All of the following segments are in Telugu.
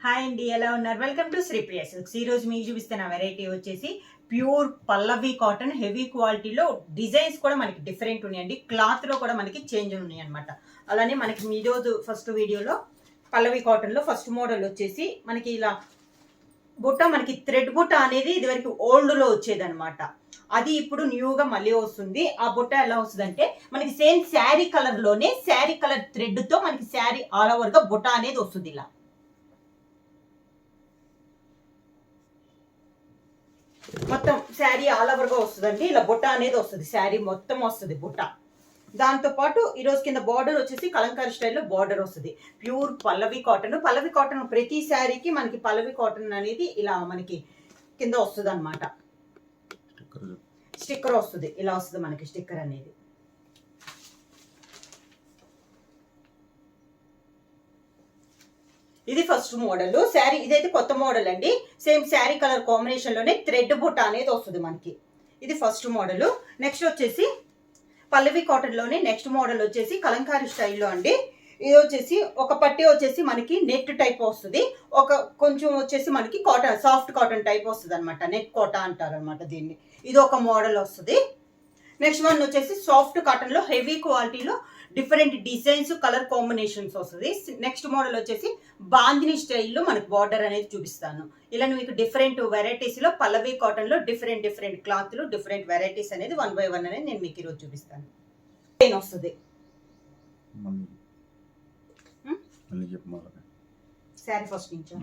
హాయ్ అండి, ఎలా ఉన్నారు? Welcome to Sripriya silks. ఈ రోజు మీకు చూపిస్తున్న వెరైటీ వచ్చేసి ప్యూర్ పల్లవి కాటన్ హెవీ క్వాలిటీలో. డిజైన్స్ కూడా మనకి డిఫరెంట్ ఉన్నాయండి, క్లాత్ లో కూడా మనకి చేంజ్ ఉన్నాయి అనమాట. అలానే మనకి ఈ రోజు ఫస్ట్ వీడియోలో పల్లవి కాటన్ లో ఫస్ట్ మోడల్ వచ్చేసి మనకి ఇలా బుట్ట, మనకి థ్రెడ్ బుట్ట అనేది ఇది వరకు ఓల్డ్ లో వచ్చేదన్నమాట. అది ఇప్పుడు న్యూగా మళ్ళీ వస్తుంది. ఆ బుట్ట ఎలా వస్తుంది అంటే మనకి సేమ్ శారీ కలర్ లోనే శారీ కలర్ థ్రెడ్ తో మనకి శారీ ఆల్ ఓవర్ గా బుట్ట అనేది వస్తుంది. ఇలా మొత్తం శారీ ఆల్ ఓవర్ గా వస్తుందండి. ఇలా బుట్ట అనేది వస్తుంది, శారీ మొత్తం వస్తుంది బుట్ట. దాంతో పాటు ఈరోజు కింద బార్డర్ వచ్చేసి కలంకారీ స్టైల్లో బార్డర్ వస్తుంది. ప్యూర్ పల్లవి కాటన్. పల్లవి కాటన్ ప్రతి శారీకి మనకి పల్లవి కాటన్ అనేది ఇలా మనకి కింద వస్తుంది అనమాట. స్టిక్కర్ వస్తుంది, ఇలా వస్తుంది మనకి స్టిక్కర్ అనేది. ఇది ఫస్ట్ మోడల్ శారీ. ఇదైతే కొత్త మోడల్ అండి. సేమ్ శారీ కలర్ కాంబినేషన్ లోనే థ్రెడ్ బుట్ట అనేది వస్తుంది మనకి. ఇది ఫస్ట్ మోడల్. నెక్స్ట్ వచ్చేసి పల్లవి కాటన్ లోనే నెక్స్ట్ మోడల్ వచ్చేసి కలంకారీ స్టైల్లో అండి. ఇది వచ్చేసి ఒక పట్టి వచ్చేసి మనకి నెట్ టైప్ వస్తుంది, ఒక కొంచెం వచ్చేసి మనకి కాటన్ సాఫ్ట్ కాటన్ టైప్ వస్తుంది అనమాట. నెట్ కోటా అంటారు అనమాట దీన్ని. ఇది ఒక మోడల్ వస్తుంది. నెక్స్ట్ వన్ వచ్చేసి సాఫ్ట్ కాటన్ లో హెవీ క్వాలిటీలో డిఫరెంట్ డిజైన్స్ కలర్ కాంబినేషన్స్ వస్తుంది. నెక్స్ట్ మోడల్ వచ్చేసి బాందిని స్టైల్లో మనకి బార్డర్ అనేది చూపిస్తాను. ఇలా మీకు డిఫరెంట్ వెరైటీస్ లో పల్లవి కాటన్ లో డిఫరెంట్ డిఫరెంట్ క్లాత్ లో డిఫరెంట్ వెరైటీస్ అనేది 1 by 1 అనేది నేను మీకు ఈరోజు చూపిస్తాను. ప్లెయిన్ వస్తుంది. శారీ ఫస్ట్ నుంచి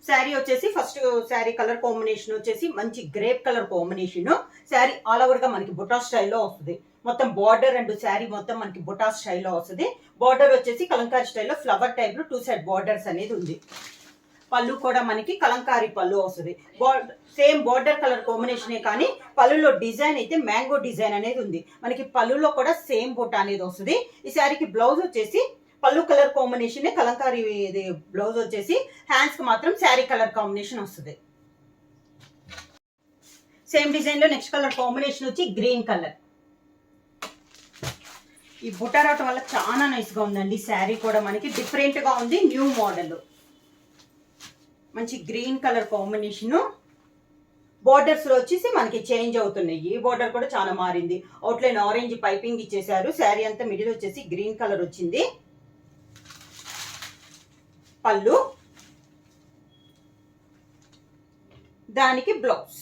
శారీ వచ్చేసి ఫస్ట్ శారీ కలర్ కాంబినేషన్ వచ్చేసి మంచి grape colour combination. Sari all over గా మనకి బుటా స్టైల్లో వస్తుంది. మొత్తం బార్డర్ అండ్ శారీ మొత్తం మనకి బుటా స్టైల్లో వస్తుంది. బార్డర్ వచ్చేసి కలంకారీ స్టైల్లో ఫ్లవర్ టైప్ లో 2 side బార్డర్స్ అనేది ఉంది. పళ్ళు కూడా మనకి కలంకారీ పళ్ళు వస్తుంది. సేమ్ బార్డర్ కలర్ కాంబినేషనే కానీ పళ్ళులో డిజైన్ అయితే మ్యాంగో డిజైన్ అనేది ఉంది మనకి. పళ్ళులో కూడా సేమ్ బుట్ట అనేది వస్తుంది. ఈ శారీకి బ్లౌజ్ వచ్చేసి పళ్ళు కలర్ కాంబినేషన్ కలంకారీ ఇది బ్లౌజ్ వచ్చేసి. హ్యాండ్స్ కి మాత్రం శారీ కలర్ కాంబినేషన్ వస్తుంది. సేమ్ డిజైన్ లో నెక్స్ట్ కలర్ కాంబినేషన్ వచ్చి గ్రీన్ కలర్. ఈ బుట్ట రావటం వల్ల చాలా నైస్ గా ఉందండి. శారీ కూడా మనకి డిఫరెంట్ గా ఉంది, న్యూ మోడల్. మంచి గ్రీన్ కలర్ కాంబినేషన్. బోర్డర్స్ లో వచ్చేసి మనకి చేంజ్ అవుతున్నాయి. ఈ బోర్డర్ కూడా చాలా మారింది. అవుట్లైన్ ఆరెంజ్ పైపింగ్ ఇచ్చేసారు. శారీ అంతా మిడిల్ వచ్చేసి గ్రీన్ కలర్ వచ్చింది. పళ్ళు, దానికి బ్లౌజ్.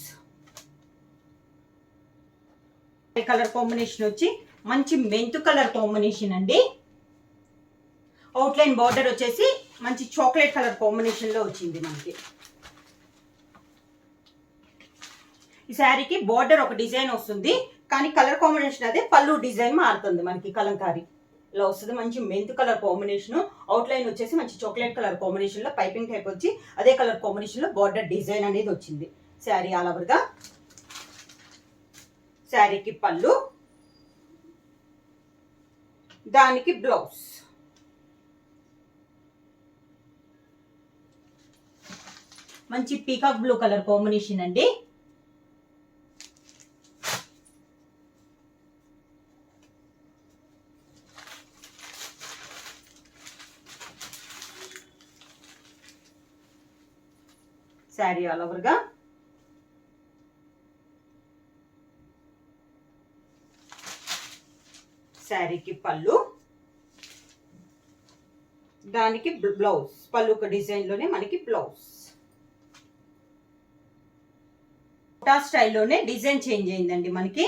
కలర్ కాంబినేషన్ వచ్చి మంచి మెంతు కలర్ కాంబినేషన్ అండి. అవుట్లైన్ బార్డర్ వచ్చేసి మంచి చాక్లెట్ కలర్ కాంబినేషన్ లో వచ్చింది మనకి. ఈ శారీకి బార్డర్ ఒక డిజైన్ వస్తుంది కానీ కలర్ కాంబినేషన్ అదే, పళ్ళు డిజైన్ మారుతుంది మనకి. కలంకారీ ఇలా వస్తుంది. మంచి మెంతు కలర్ కాంబినేషన్. అవుట్లైన్ వచ్చేసి మంచి చాక్లెట్ కలర్ కాంబినేషన్ లో పైపింగ్ టైప్ వచ్చి అదే కలర్ కాంబినేషన్ లో బార్డర్ డిజైన్ అనేది వచ్చింది. శారీ ఆల్ ఓవర్ గా. శారీకి పళ్ళు, దానికి బ్లౌజ్. మంచి పీకాక్ బ్లూ కలర్ కాంబినేషన్ అండి. శారీ ఆల్ ఓవర్ గా. శారీకి పళ్ళు, దానికి బ్లౌజ్. పళ్ళు డిజైన్ లోనే మనకి బ్లౌజ్. బుటా స్టైల్లోనే డిజైన్ చేంజ్ అయిందండి మనకి.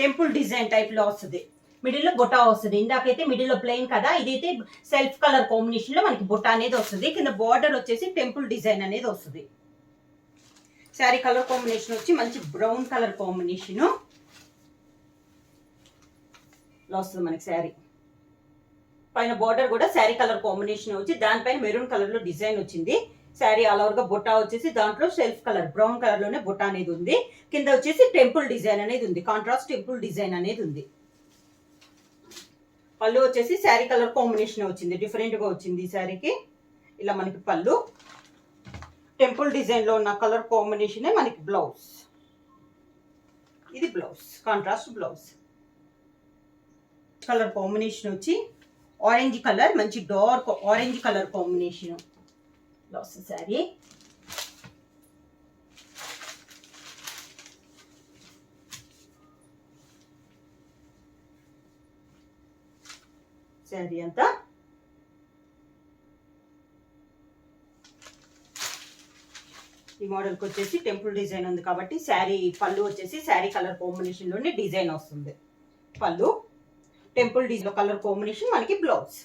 టెంపుల్ డిజైన్ టైప్ లో వస్తుంది. మిడిల్ లో బుటా వస్తుంది. ఇందాకైతే మిడిల్ లో ప్లెయిన్ కదా, ఇదైతే సెల్ఫ్ కలర్ కాంబినేషన్ లో మనకి బుటా అనేది వస్తుంది. కింద బార్డర్ వచ్చేసి టెంపుల్ డిజైన్ అనేది వస్తుంది. శారీ కలర్ కాంబినేషన్ వచ్చి మంచి బ్రౌన్ కలర్ కాంబినేషన్ లో వస్తుంది మనకి. శారీ పైన బార్డర్ కూడా శారీ కలర్ కాంబినేషన్ వచ్చి దానిపైన మెరూన్ కలర్ లో డిజైన్ వచ్చింది. శారీ ఆల్ ఓవర్ గా బుట్ట వచ్చేసి దాంట్లో సెల్ఫ్ కలర్ బ్రౌన్ కలర్ లోనే బుట్ట అనేది ఉంది. కింద వచ్చేసి టెంపుల్ డిజైన్ అనేది ఉంది, కాంట్రాస్ట్ టెంపుల్ డిజైన్ అనేది ఉంది. పళ్ళు వచ్చేసి శారీ కలర్ కాంబినేషన్ వచ్చింది, డిఫరెంట్ గా వచ్చింది ఈ శారీకి. ఇలా మనకి పళ్ళు, టెంపుల్ డిజైన్ లో ఉన్న కలర్ కాంబినేషన్ మనకి బ్లౌజ్. ఇది blouse, contrast blouse. Next colour combination వచ్చి ఆరెంజ్ కలర్, మంచి డార్క్ ఆరెంజ్ కలర్ కాంబినేషన్ లో వస్తుంది శారీ. శారీ అంతా ఈ మోడల్కి వచ్చేసి టెంపుల్ డిజైన్ ఉంది కాబట్టి శారీ పళ్ళు వచ్చేసి శారీ కలర్ కాంబినేషన్ లోనే డిజైన్ వస్తుంది. పళ్ళు టెంపుల్ డిజైన్ కలర్ కాంబినేషన్, మనకి blouse.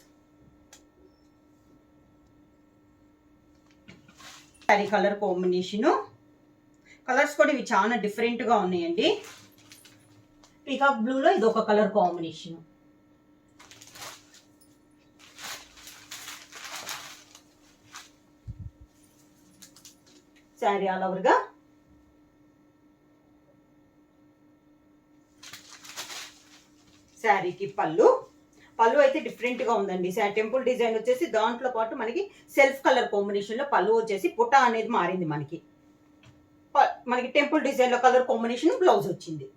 Sari colour combination, colours కూడా ఇవి చాలా డిఫరెంట్ గా ఉన్నాయండి. పీకాక్ బ్లూలో ఇది ఒక colour combination. Sari all over గా శారీకి పళ్ళు అయితే డిఫరెంట్ గా ఉందండి. టెంపుల్ డిజైన్ వచ్చేసి దాంట్లో పాటు మనకి సెల్ఫ్ కలర్ కాంబినేషన్ లో పళ్ళు వచ్చేసి పుట్ట అనేది మారింది. మనకి టెంపుల్ డిజైన్ లో కలర్ కాంబినేషన్ బ్లౌజ్ వచ్చింది.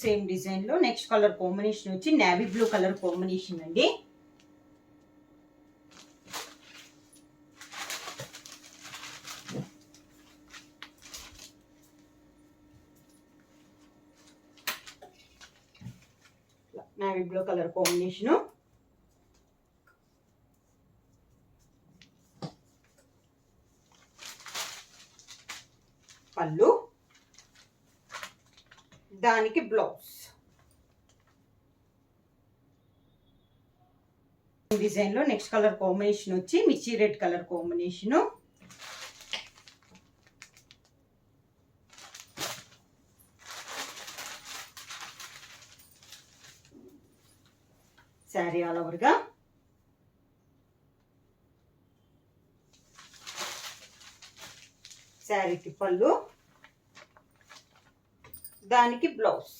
సేమ్ డిజైన్ లో నెక్స్ట్ కలర్ కాంబినేషన్ వచ్చి నేవీ బ్లూ కలర్ కాంబినేషన్ అండి. నేవీ బ్లూ కలర్ కాంబినేషన్, పళ్ళు, దానికి బ్లౌజ్. డిజైన్ లో నెక్స్ట్ కలర్ కాంబినేషన్ వచ్చి మిర్చి red colour combination. Sari all over గా శారీకి పళ్ళు, దానికి బ్లౌజ్.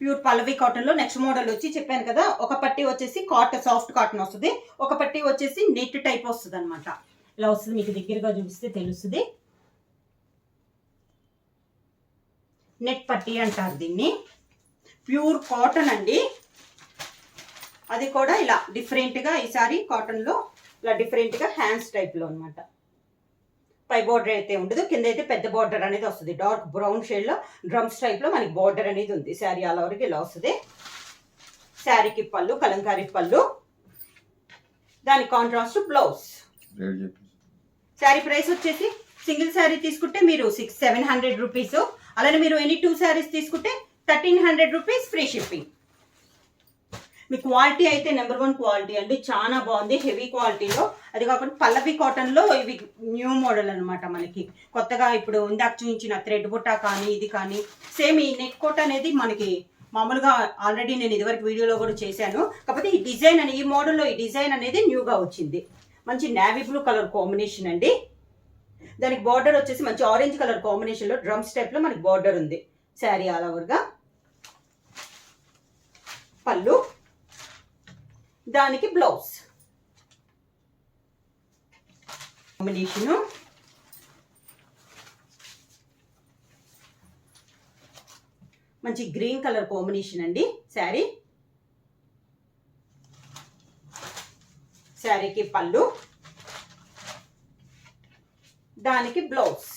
ప్యూర్ పల్లవి కాటన్ లో నెక్స్ట్ మోడల్ వచ్చి చెప్పాను కదా, ఒక పట్టి వచ్చేసి సాఫ్ట్ కాటన్ వస్తుంది, ఒక పట్టి వచ్చేసి నెట్ టైప్ వస్తుంది అనమాట. ఇలా వస్తుంది, మీకు దగ్గరగా చూపిస్తే తెలుస్తుంది. నెట్ పట్టి అంటారు దీన్ని. ప్యూర్ కాటన్ అండి. అది కూడా ఇలా డిఫరెంట్గా ఈసారి కాటన్లో ఇలా డిఫరెంట్గా హ్యాండ్స్ టైప్లో అనమాట. పై బార్డర్ అయితే ఉండదు, కింద అయితే పెద్ద బార్డర్ అనేది వస్తుంది. డార్క్ బ్రౌన్ షేడ్లో డ్రమ్స్ టైప్లో మనకి బార్డర్ అనేది ఉంది. శారీ అలా వరకు ఇలా వస్తుంది. శారీకి పళ్ళు కలంకారీ పళ్ళు, దాని కాంట్రాస్ట్ బ్లౌజ్. శారీ ప్రైస్ వచ్చేసి సింగిల్ శారీ తీసుకుంటే మీరు 700 రూపీస్, అలానే మీరు ఎనీ 2 శారీస్ తీసుకుంటే 1300 రూపీస్ ఫ్రీ షిప్పింగ్. మీ క్వాలిటీ అయితే నెంబర్ 1 క్వాలిటీ అండి, చాలా బాగుంది, హెవీ క్వాలిటీలో. అది కాకుండా పల్లవి కాటన్లో ఇవి న్యూ మోడల్ అనమాట. మనకి కొత్తగా ఇప్పుడు ఇందాక చూపించిన థ్రెడ్ బుట్ట కానీ ఇది కానీ సేమ్ ఈ నెట్ కోట్ అనేది మనకి మామూలుగా ఆల్రెడీ నేను ఇదివరకు వీడియోలో కూడా చేశాను. కాకపోతే ఈ డిజైన్ ఈ మోడల్లో ఈ డిజైన్ అనేది న్యూగా వచ్చింది. మంచి నేవీ బ్లూ కలర్ కాంబినేషన్ అండి. దానికి బార్డర్ వచ్చేసి మంచి ఆరెంజ్ కలర్ కాంబినేషన్లో డ్రమ్స్ టైప్లో మనకి బార్డర్ ఉంది. శారీ ఆల్ ఓవర్గా పళ్ళు, దానికి బ్లౌజ్. కాంబినేషను మంచి గ్రీన్ కలర్ కాంబినేషన్ అండి. శారీకి పళ్ళు, దానికి బ్లౌజ్.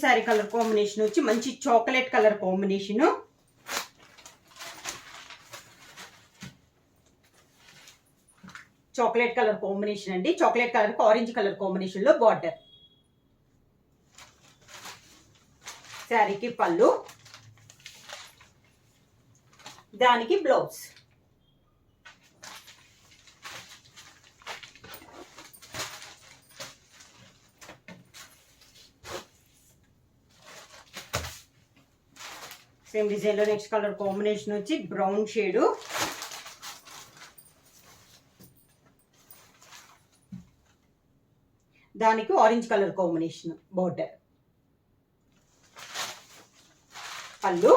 శారీ కలర్ కాంబినేషన్ వచ్చి మంచి chocolate colour combination. Chocolate colour combination అండి. Chocolate colour orange colour combination లో బార్డర్. శారీకి పళ్ళు, దానికి బ్లౌజ్. సేమ్ డిజైన్ లో నెక్స్ట్ కలర్ కాంబినేషన్ వచ్చి బ్రౌన్ షేడ్, దానికి ఆరెంజ్ కలర్ కాంబినేషన్ బార్డర్. పళ్ళు,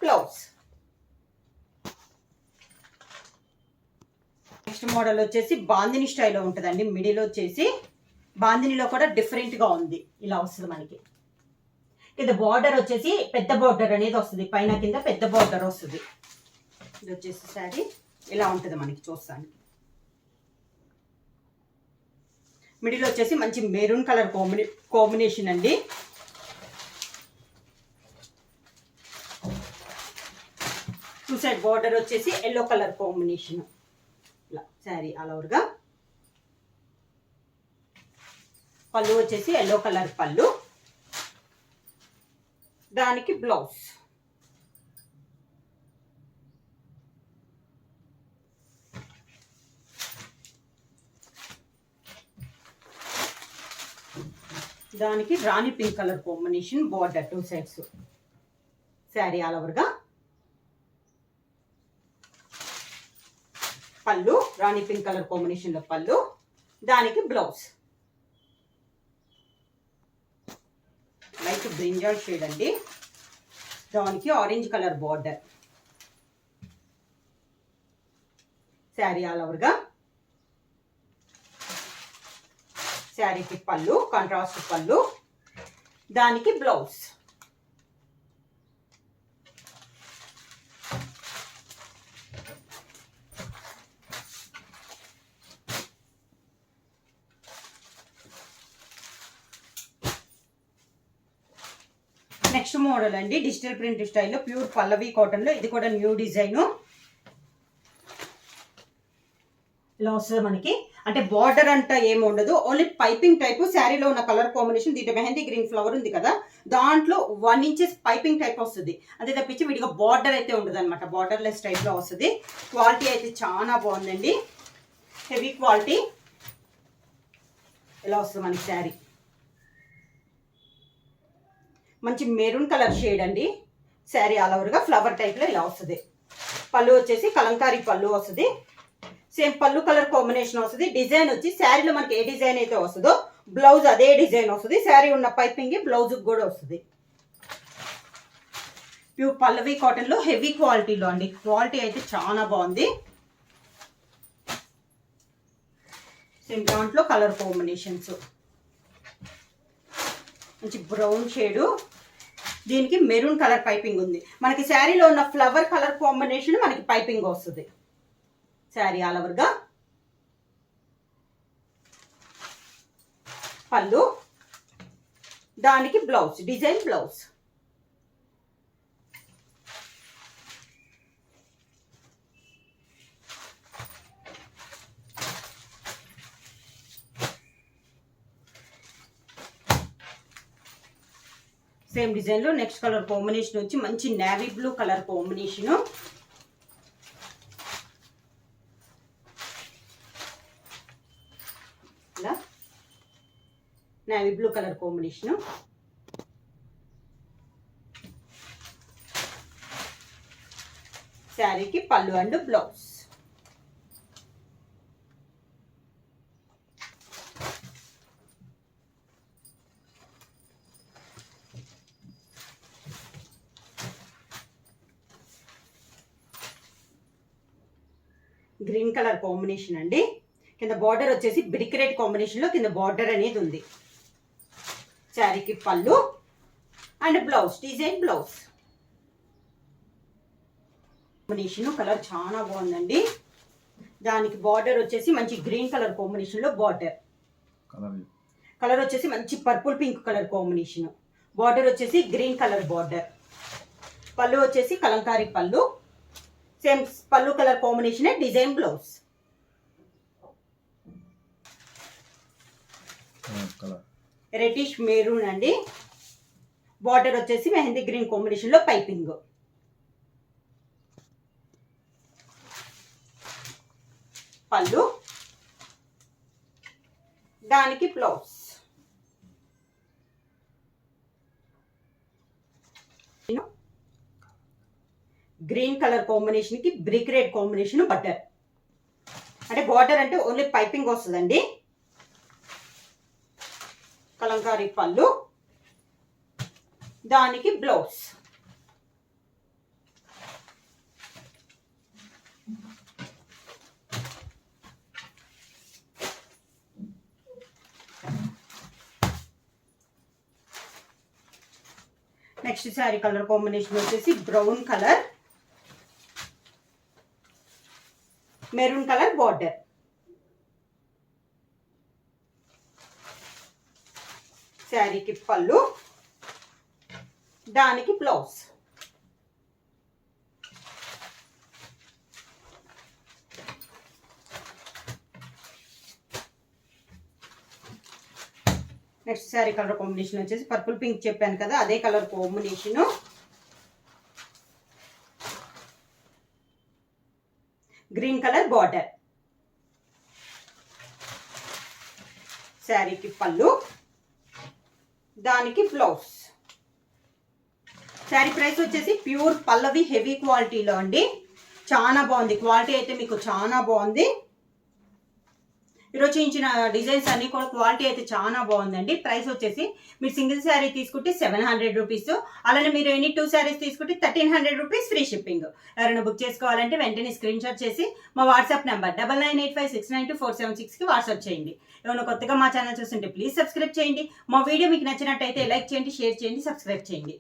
బ్లౌజ్. నెక్స్ట్ మోడల్ వచ్చేసి బాందిని స్టైల్లో ఉంటుందండి. మిడిల్ వచ్చేసి బాందినిలో కూడా డిఫరెంట్గా ఉంది. ఇలా వస్తుంది మనకి. కింద బార్డర్ వచ్చేసి పెద్ద బార్డర్ అనేది వస్తుంది. పైన కింద పెద్ద బార్డర్ వస్తుంది. ఇది వచ్చేసి శారీ ఇలా ఉంటుంది మనకి చూస్తానికి. మిడిల్ వచ్చేసి మంచి మెరూన్ కలర్ కాంబినేషన్ అండి. టూ సైడ్ బార్డర్ వచ్చేసి ఎల్లో కలర్ కాంబినేషన్. ఇలా శారీ ఆల్ ఓవర్గా. పళ్ళు వచ్చేసి ఎల్లో కలర్ పళ్ళు, దానికి బ్లౌజ్. దానికి rani pink colour combination border two sides. Sari all ఓవర్గా. పళ్ళు రాణి పింక్ కలర్ కాంబినేషన్ లో పళ్ళు, దానికి బ్లౌజ్. లైట్ బ్రింజాల్ షేడ్ అండి. దానికి orange colour border. Sari all ఓవర్గా. శారీకి పళ్ళు కాంట్రాస్ట్ పళ్ళు, దానికి బ్లౌజ్. నెక్స్ట్ మోడల్ అండి డిజిటల్ ప్రింట్ స్టైల్లో ప్యూర్ పల్లవి కాటన్ లో. ఇది కూడా న్యూ డిజైన్. ఇలా వస్తుంది మనకి. అంటే బార్డర్ అంతా ఏమి ఉండదు, ఓన్లీ పైపింగ్ టైప్. శారీలో ఉన్న కలర్ కాంబినేషన్ దీంట్లో మెహందీ గ్రీన్ ఫ్లవర్ ఉంది కదా, దాంట్లో 1 ఇంచెస్ పైపింగ్ టైప్ వస్తుంది. అదే తప్పించి విడిగా బార్డర్ అయితే ఉండదు అనమాట. బార్డర్లెస్ టైప్ లో వస్తుంది. క్వాలిటీ అయితే చాలా బాగుందండి, హెవీ క్వాలిటీ. ఇలా వస్తుంది మనకి శారీ. మంచి మెరూన్ కలర్ షేడ్ అండి. శారీ ఆల్ ఓవర్గా ఫ్లవర్ టైప్లో ఇలా వస్తుంది. పళ్ళు వచ్చేసి కలంకారీ పళ్ళు వస్తుంది. సేమ్ పళ్ళు కలర్ కాంబినేషన్ వస్తుంది. డిజైన్ వచ్చి శారీలో మనకి ఏ డిజైన్ అయితే వస్తుందో బ్లౌజ్ అదే డిజైన్ వస్తుంది. శారీ ఉన్న పైపింగ్ బ్లౌజ్ కూడా వస్తుంది. ప్యూర్ పల్లవి కాటన్ లో హెవీ క్వాలిటీలో అండి. క్వాలిటీ అయితే చాలా బాగుంది. సేమ్ దాంట్లో కలర్ కాంబినేషన్స్ మంచి బ్రౌన్ షేడు, దీనికి మెరూన్ కలర్ పైపింగ్ ఉంది. మనకి శారీలో ఉన్న ఫ్లవర్ కలర్ కాంబినేషన్ మనకి పైపింగ్ వస్తుంది. శారీ ఆల్ ఓవర్గా. పళ్ళు, దానికి blouse design blouse. Same design లో నెక్స్ట్ కలర్ కాంబినేషన్ వచ్చి మంచి నేవీ బ్లూ కలర్ కాంబినేషన్. ఇలా నేవీ బ్లూ కలర్ కాంబినేషన్. శారీకి పళ్ళు and blouse. Green colour combination అండి. కింద బార్డర్ వచ్చేసి బ్రిక్ రెడ్ కాంబినేషన్ లో కింద బార్డర్ అనేది ఉంది. శారీకి పళ్ళు and blouse design blouse. Combination colour చాలా బాగుందండి. దానికి బార్డర్ వచ్చేసి మంచి గ్రీన్ కలర్ కాంబినేషన్ లో బార్డర్. కలర్ వచ్చేసి మంచి purple pink colour combination. Border వచ్చేసి గ్రీన్ కలర్ బార్డర్. పళ్ళు వచ్చేసి కలంకారీ పళ్ళు. సేమ్ పళ్ళు colour combination design blouse. Reddish maroon అండి. బార్డర్ వచ్చేసి మెహందీ గ్రీన్ కాంబినేషన్ లో పైపింగ్. పళ్ళు, దానికి బ్లౌజ్. గ్రీన్ కలర్ కాంబినేషన్ కి బ్రిక్ రెడ్ కాంబినేషన్ బటర్. అంటే బార్డర్ అంటే ఓన్లీ పైపింగ్ వస్తుందండి. కలంకారీ పళ్ళు, దానికి blouse. Next sari colour combination వచ్చేసి brown colour, maroon colour border. శారీకి పళ్ళు, దానికి blouse. Next sari colour combination వచ్చేసి పర్పుల్ పింక్ చెప్పాను కదా, అదే colour combination. Green colour border. శారీకి పళ్ళు, దానికి బ్లౌజ్. శారీ ప్రైస్ వచ్చేసి ప్యూర్ పల్లవి హెవీ క్వాలిటీలో అండి. చాలా బాగుంది, క్వాలిటీ అయితే మీకు చాలా బాగుంది. ఈరోజు చూపించిన డిజైన్స్ అన్ని కూడా క్వాలిటీ అయితే చాలా బాగుందండి. ప్రైస్ వచ్చేసి మీరు సింగిల్ శారీ తీసుకుంటే 700 రూపీస్, అలానే మీరు ఎనీ 2 శారీస్ తీసుకుంటే 1300 రూపీస్ ఫ్రీ షిప్పింగ్. ఎవరైనా బుక్ చేసుకోవాలంటే వెంటనే స్క్రీన్ షాట్ చేసి మా వాట్సాప్ నెంబర్ 9985692476కి వాట్సాప్ చేయండి. ఏమైనా కొత్తగా మా ఛానల్ చూస్తుంటే ప్లీజ్ సబ్స్క్రైబ్ చేయండి. మా వీడియో మీకు నచ్చినట్టయితే లైక్ చేయండి, షేర్ చేయండి, సబ్స్క్రైబ్ చేయండి.